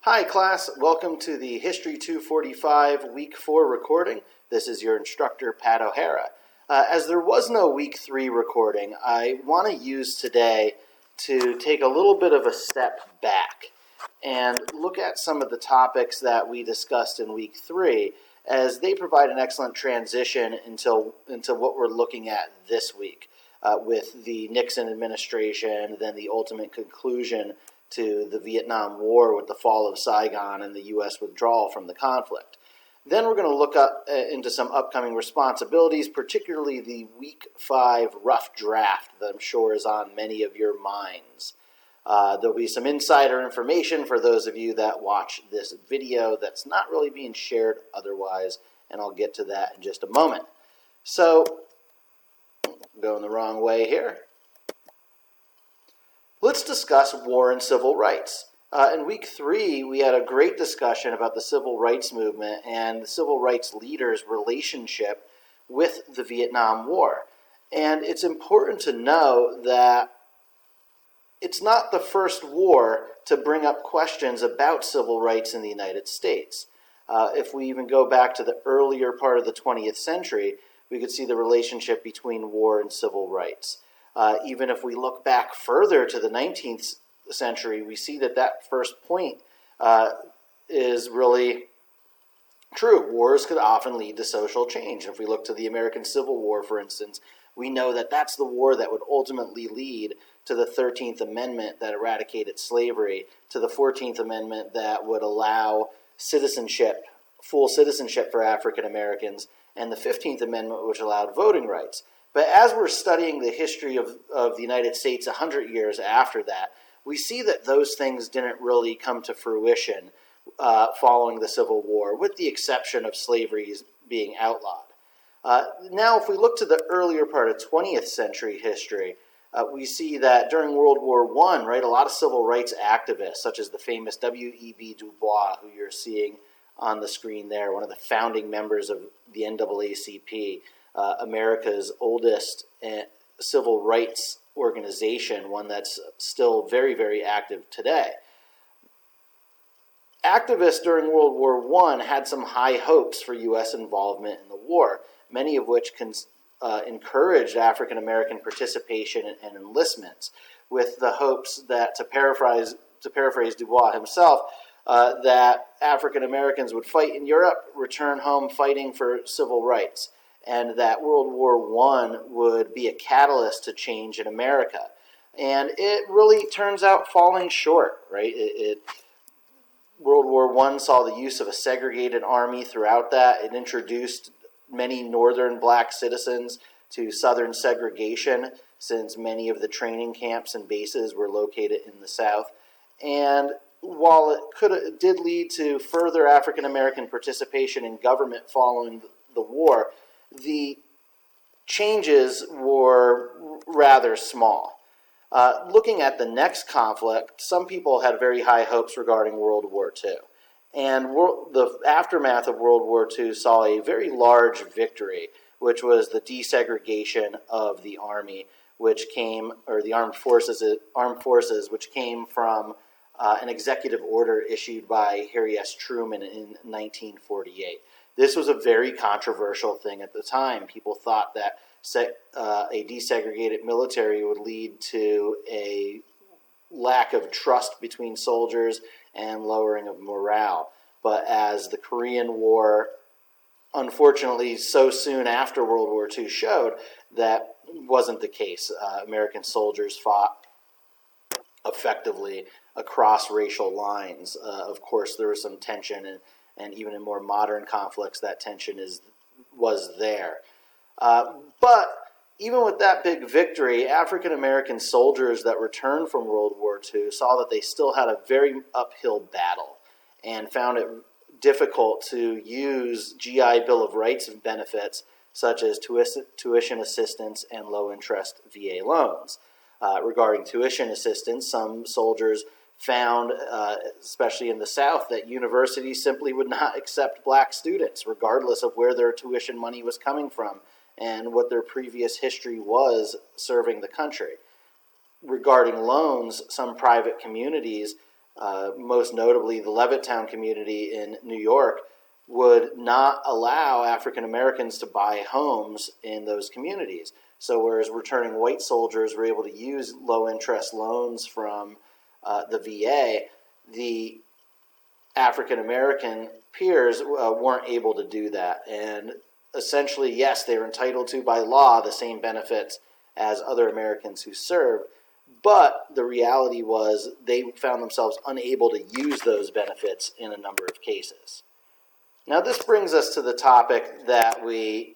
Hi class, welcome to the History 245 Week 4 recording. This is your instructor, Pat O'Hara. As there was no Week 3 recording, I want to use today to take a little bit of a step back and look at some of the topics that we discussed in Week 3, as they provide an excellent transition into what we're looking at this week with the Nixon administration, then the ultimate conclusion to the Vietnam War with the fall of Saigon and the U.S. withdrawal from the conflict. Then we're going to look into some upcoming responsibilities, particularly the Week 5 rough draft that I'm sure is on many of your minds. There'll be some insider information for those of you that watch this video that's not really being shared otherwise, and I'll get to that in just a moment. So, going the wrong way here. Let's discuss war and civil rights. In Week 3, we had a great discussion about the civil rights movement and the civil rights leaders' relationship with the Vietnam War. And it's important to know that it's not the first war to bring up questions about civil rights in the United States. If we even go back to the earlier part of the 20th century, we could see the relationship between war and civil rights. Even if we look back further to the 19th century, we see that first point is really true. Wars could often lead to social change. If we look to the American Civil War, for instance, we know that that's the war that would ultimately lead to the 13th Amendment that eradicated slavery, to the 14th Amendment that would allow citizenship, full citizenship for African Americans, and the 15th Amendment, which allowed voting rights. But as we're studying the history of the United States 100 years after that, we see that those things didn't really come to fruition following the Civil War, with the exception of slavery being outlawed. Now, if we look to the earlier part of 20th century history, we see that during World War I, right, a lot of civil rights activists, such as the famous W.E.B. Du Bois, who you're seeing on the screen there, one of the founding members of the NAACP, America's oldest civil rights organization, one that's still very, very active today. Activists during World War I had some high hopes for U.S. involvement in the war, many of which encouraged African American participation and enlistments, with the hopes that, to paraphrase Du Bois himself, that African Americans would fight in Europe, return home fighting for civil rights, and that World War I would be a catalyst to change in America. And it really turns out falling short, right? World War I saw the use of a segregated army throughout that. It introduced many northern black citizens to southern segregation, since many of the training camps and bases were located in the South. And while it did lead to further African American participation in government following the war, the changes were rather small. Looking at the next conflict, some people had very high hopes regarding World War II. And the aftermath of World War II saw a very large victory, which was the desegregation of the Army, which came, or the armed forces, which came from an executive order issued by Harry S. Truman in 1948. This was a very controversial thing at the time. People thought that a desegregated military would lead to a lack of trust between soldiers and lowering of morale. But as the Korean War, unfortunately, so soon after World War II showed, that wasn't the case. American soldiers fought effectively across racial lines. Of course, there was some tension, and even in more modern conflicts, that tension was there. But even with that big victory, African American soldiers that returned from World War II saw that they still had a very uphill battle and found it difficult to use GI Bill of Rights benefits such as tuition assistance and low-interest VA loans. Regarding tuition assistance, some soldiers found, especially in the South, that universities simply would not accept black students, regardless of where their tuition money was coming from and what their previous history was serving the country. Regarding loans, some private communities most notably the Levittown community in New York, would not allow African Americans to buy homes in those communities. So whereas returning white soldiers were able to use low interest loans from the VA, the African American peers weren't able to do that. And essentially, yes, they were entitled to, by law, the same benefits as other Americans who served, but the reality was they found themselves unable to use those benefits in a number of cases. Now, this brings us to the topic that we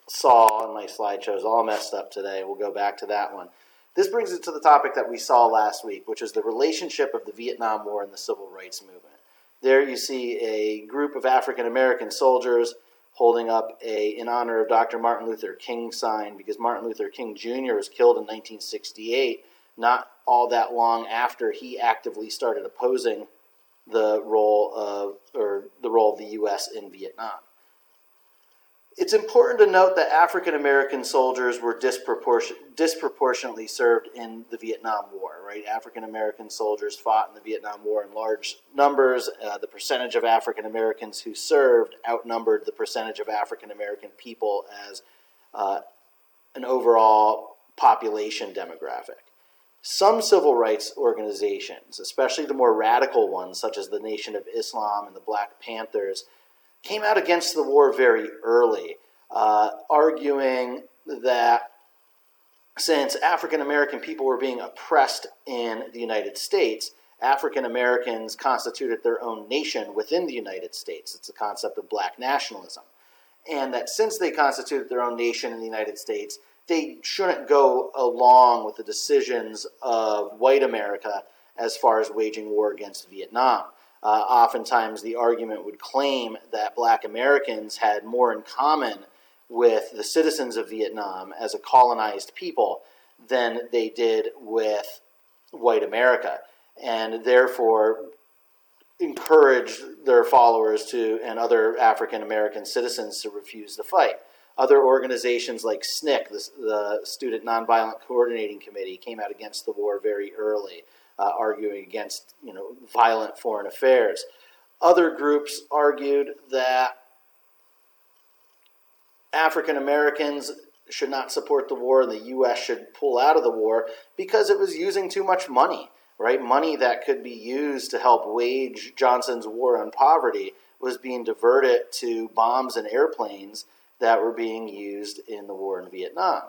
saw, and my slideshow's all messed up today. We'll go back to that one. This brings us to the topic that we saw last week, which is the relationship of the Vietnam War and the Civil Rights Movement. There you see a group of African American soldiers holding up in honor of Dr. Martin Luther King sign, because Martin Luther King Jr. was killed in 1968, not all that long after he actively started opposing the role of the U.S. in Vietnam. It's important to note that African American soldiers were disproportionately served in the Vietnam War, right? African American soldiers fought in the Vietnam War in large numbers. The percentage of African Americans who served outnumbered the percentage of African American people as an overall population demographic. Some civil rights organizations, especially the more radical ones, such as the Nation of Islam and the Black Panthers, came out against the war very early, arguing that since African American people were being oppressed in the United States, African Americans constituted their own nation within the United States. It's the concept of black nationalism. And that since they constituted their own nation in the United States, they shouldn't go along with the decisions of white America as far as waging war against Vietnam. Oftentimes the argument would claim that black Americans had more in common with the citizens of Vietnam as a colonized people than they did with white America, and therefore encouraged their followers and other African American citizens to refuse the fight. Other organizations like SNCC, the Student Nonviolent Coordinating Committee, came out against the war very early, arguing against violent foreign affairs. Other groups argued that African Americans should not support the war and the U.S. should pull out of the war because it was using too much money, right? Money that could be used to help wage Johnson's war on poverty was being diverted to bombs and airplanes that were being used in the war in Vietnam.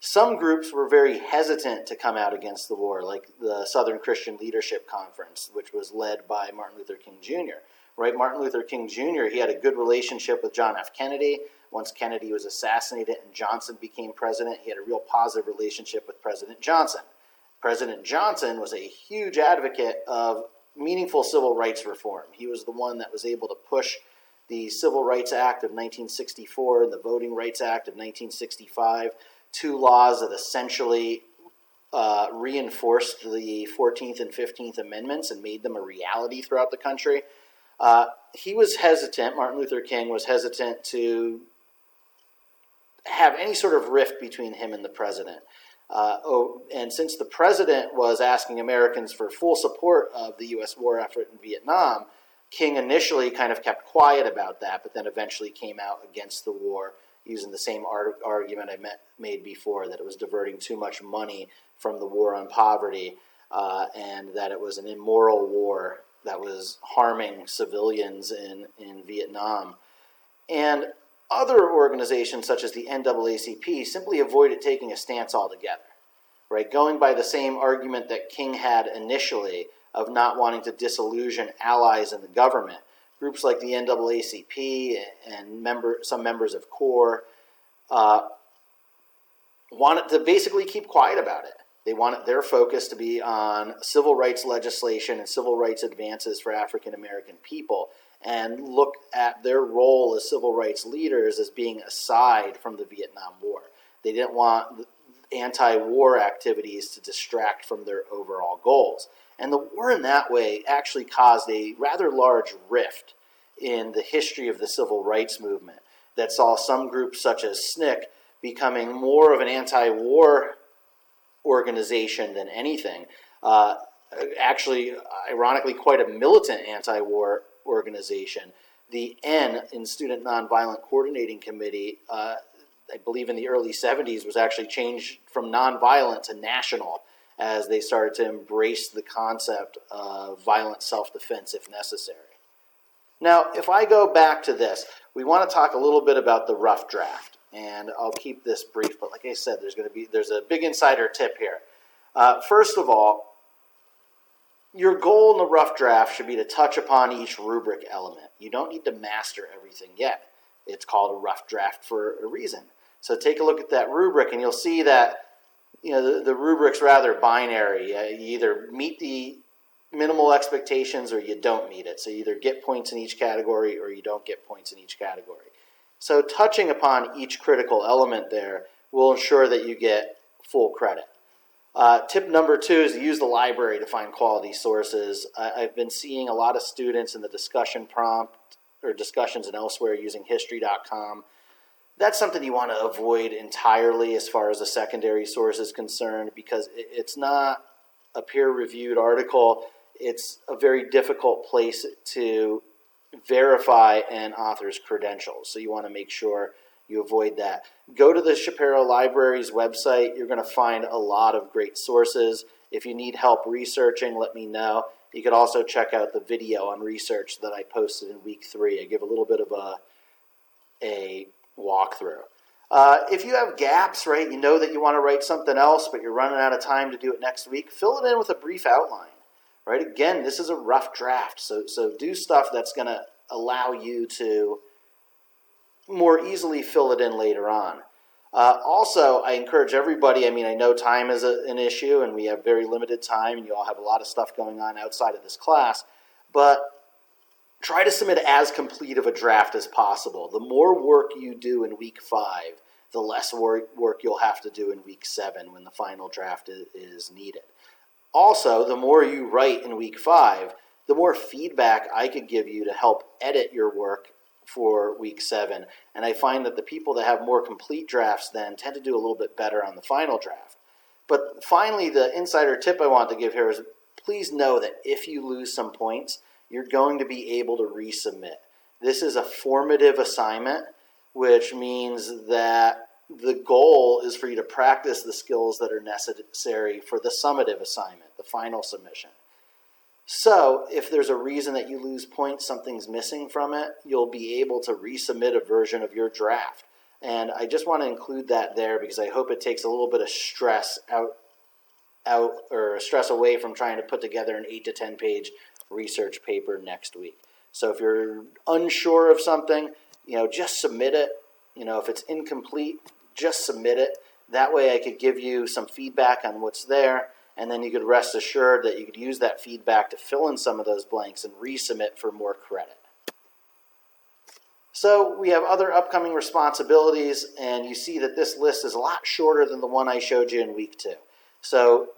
Some groups were very hesitant to come out against the war, like the Southern Christian Leadership Conference, which was led by Martin Luther King Jr. Right? Martin Luther King Jr., he had a good relationship with John F. Kennedy. Once Kennedy was assassinated and Johnson became president, he had a real positive relationship with President Johnson. President Johnson was a huge advocate of meaningful civil rights reform. He was the one that was able to push the Civil Rights Act of 1964 and the Voting Rights Act of 1965, two laws that essentially reinforced the 14th and 15th Amendments and made them a reality throughout the country. He was hesitant, Martin Luther King was hesitant to have any sort of rift between him and the president. And since the president was asking Americans for full support of the U.S. war effort in Vietnam, King initially kind of kept quiet about that, but then eventually came out against the war using the same argument I made before, that it was diverting too much money from the war on poverty and that it was an immoral war that was harming civilians in Vietnam. And other organizations such as the NAACP simply avoided taking a stance altogether, right? Going by the same argument that King had initially of not wanting to disillusion allies in the government. Groups like the NAACP and some members of CORE wanted to basically keep quiet about it. They wanted their focus to be on civil rights legislation and civil rights advances for African American people, and look at their role as civil rights leaders as being aside from the Vietnam War. They didn't want anti-war activities to distract from their overall goals. And the war in that way actually caused a rather large rift in the history of the civil rights movement that saw some groups such as SNCC becoming more of an anti-war organization than anything. actually, ironically, quite a militant anti-war organization. The N in Student Nonviolent Coordinating Committee, I believe in the early 70s, was actually changed from nonviolent to national as they started to embrace the concept of violent self-defense if necessary. Now, if I go back to this, we want to talk a little bit about the rough draft, and I'll keep this brief, but like I said, there's a big insider tip here. First of all, your goal in the rough draft should be to touch upon each rubric element. You don't need to master everything yet. It's called a rough draft for a reason. So take a look at that rubric, and you'll see that the rubric's rather binary. You either meet the minimal expectations or you don't meet it. So you either get points in each category or you don't get points in each category. So touching upon each critical element there will ensure that you get full credit. Tip number 2 is to use the library to find quality sources. I've been seeing a lot of students in the discussion prompt or discussions and elsewhere using history.com. That's something you want to avoid entirely as far as a secondary source is concerned, because it's not a peer-reviewed article. It's a very difficult place to verify an author's credentials, so you want to make sure you avoid that. Go to the Shapiro Library's website. You're going to find a lot of great sources. If you need help researching, let me know. You could also check out the video on research that I posted in week 3. I give a little bit of a walkthrough. If you have gaps, right, you know that you want to write something else, but you're running out of time to do it next week, fill it in with a brief outline, right? Again, this is a rough draft, so do stuff that's going to allow you to more easily fill it in later on. Also, I encourage everybody, I know time is an issue, and we have very limited time, and you all have a lot of stuff going on outside of this class, but try to submit as complete of a draft as possible. The more work you do in week 5, the less work you'll have to do in week 7 when the final draft is needed. Also, the more you write in week 5, the more feedback I could give you to help edit your work for week 7. And I find that the people that have more complete drafts then tend to do a little bit better on the final draft. But finally, the insider tip I want to give here is please know that if you lose some points, you're going to be able to resubmit. This is a formative assignment, which means that the goal is for you to practice the skills that are necessary for the summative assignment, the final submission. So if there's a reason that you lose points, something's missing from it, you'll be able to resubmit a version of your draft. And I just want to include that there because I hope it takes a little bit of stress stress away from trying to put together an 8 to 10 page research paper next week. So if you're unsure of something, just submit it. If it's incomplete, just submit it. That way I could give you some feedback on what's there, and then you could rest assured that you could use that feedback to fill in some of those blanks and resubmit for more credit. So we have other upcoming responsibilities, and you see that this list is a lot shorter than the one I showed you in week 2. So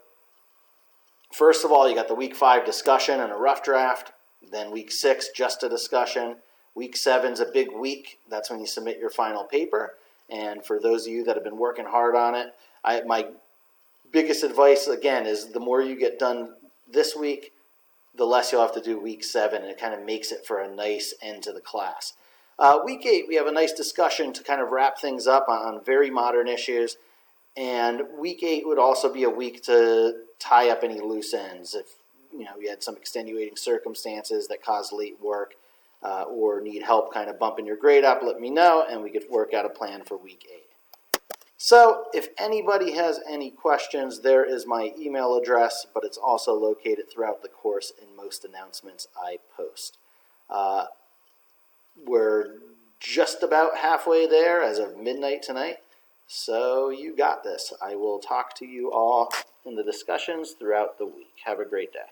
first of all, you got the week 5 discussion and a rough draft. Then week 6, just a discussion. Week 7 is a big week. That's when you submit your final paper. And for those of you that have been working hard on it, my biggest advice, again, is the more you get done this week, the less you'll have to do week 7, and it kind of makes it for a nice end to the class. Week 8, we have a nice discussion to kind of wrap things up on very modern issues. And week 8 would also be a week to tie up any loose ends. If you had some extenuating circumstances that caused late work or need help kind of bumping your grade up, let me know, and we could work out a plan for week 8. So if anybody has any questions, there is my email address, but it's also located throughout the course in most announcements I post. We're just about halfway there as of midnight tonight. So you got this. I will talk to you all in the discussions throughout the week. Have a great day.